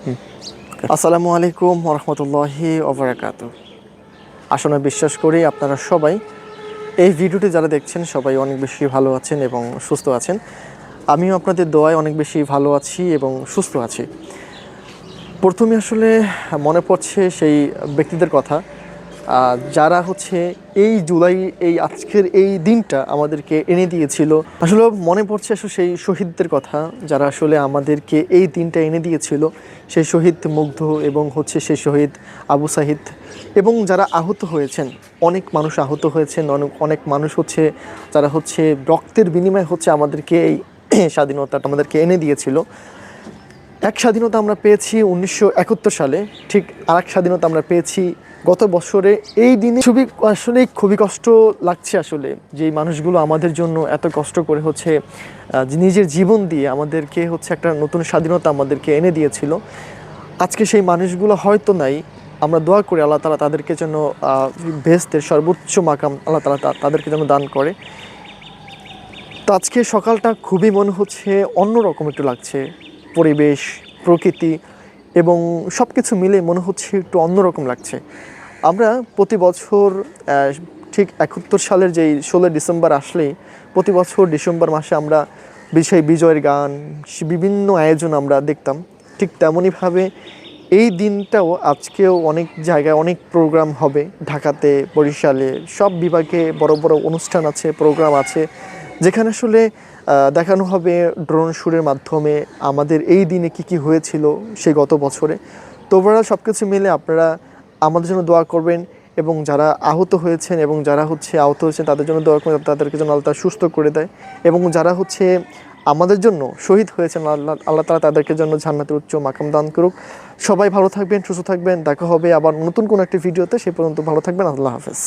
হুম। আসসালামু আলাইকুম ওয়া রাহমাতুল্লাহি ওয়া বারাকাতুহু। আসলে বিশ্বাস করি আপনারা সবাই এই ভিডিওটি যারা দেখছেন সবাই অনেক বেশি ভালো আছেন এবং সুস্থ আছেন। আমিও আপনাদের দোয়ায় অনেক বেশি ভালো আছি এবং সুস্থ আছি। প্রথমে আসলে মনে পড়ছে সেই ব্যক্তিদের কথা যারা হচ্ছে এই জুলাই এই আজকের এই দিনটা আমাদেরকে এনে দিয়েছিল। আসলে মনে পড়ছে আসলে সেই শহীদদের কথা যারা আসলে আমাদেরকে এই দিনটা এনে দিয়েছিল। সেই শহীদ মুগ্ধ এবং হচ্ছে সেই শহীদ আবু সাহিদ এবং যারা আহত হয়েছেন, অনেক মানুষ আহত হয়েছেন, অনেক অনেক মানুষ হচ্ছে যারা হচ্ছে রক্তের বিনিময়ে হচ্ছে আমাদেরকে এই স্বাধীনতাটা আমাদেরকে এনে দিয়েছিল। এক স্বাধীনতা আমরা পেয়েছি 1971 সালে, ঠিক আরেক স্বাধীনতা আমরা পেয়েছি গত বছরে এই দিনে। খুবই কষ্ট লাগছে আসলে যে মানুষগুলো আমাদের জন্য এত কষ্ট করে হচ্ছে নিজের জীবন দিয়ে আমাদেরকে হচ্ছে একটা নতুন স্বাধীনতা আমাদেরকে এনে দিয়েছিল। আজকে সেই মানুষগুলো হয়তো নাই। আমরা দোয়া করি আল্লাহ তাআলা তাদেরকে যেন বেহেশতের সর্বোচ্চ মাকাম আল্লাহ তাআলা তাদেরকে যেন দান করে। তো আজকে সকালটা খুবই মনে হচ্ছে অন্যরকম একটু লাগছে। পরিবেশ, প্রকৃতি এবং সব কিছু মিলে মনে হচ্ছে একটু অন্যরকম লাগছে। আমরা প্রতি বছর ঠিক 71 সালের যেই 16 ডিসেম্বর আসলেই প্রতি বছর ডিসেম্বর মাসে আমরা সেই বিজয়ের গান, বিভিন্ন আয়োজন আমরা দেখতাম। ঠিক তেমনইভাবে এই দিনটাও আজকেও অনেক জায়গায় অনেক প্রোগ্রাম হবে। ঢাকাতে, বরিশালে সব বিভাগে বড় বড় অনুষ্ঠান আছে, প্রোগ্রাম আছে, যেখানে আসলে দেখানো হবে ড্রোন শুটের মাধ্যমে আমাদের এই দিনে কি হয়েছিল সেই গত বছরে। তো ওভারঅল সব কিছু মিলে আপনারা আমাদের জন্য দোয়া করবেন এবং যারা আহত হয়েছেন এবং যারা হচ্ছে আহত হয়েছেন তাদের জন্য দোয়া করবেন, তাদেরকে যেন আল্লাহ তাআলা সুস্থ করে দেয় এবং যারা হচ্ছে আমাদের জন্য শহীদ হয়েছেন আল্লাহ তাআলা তাদেরকে জন্য জান্নাতের উচ্চ মাকাম দান করুক। সবাই ভালো থাকবেন, সুস্থ থাকবেন। দেখা হবে আবার নতুন কোনো একটা ভিডিওতে। সে পর্যন্ত ভালো থাকবেন। আল্লাহ হাফেজ।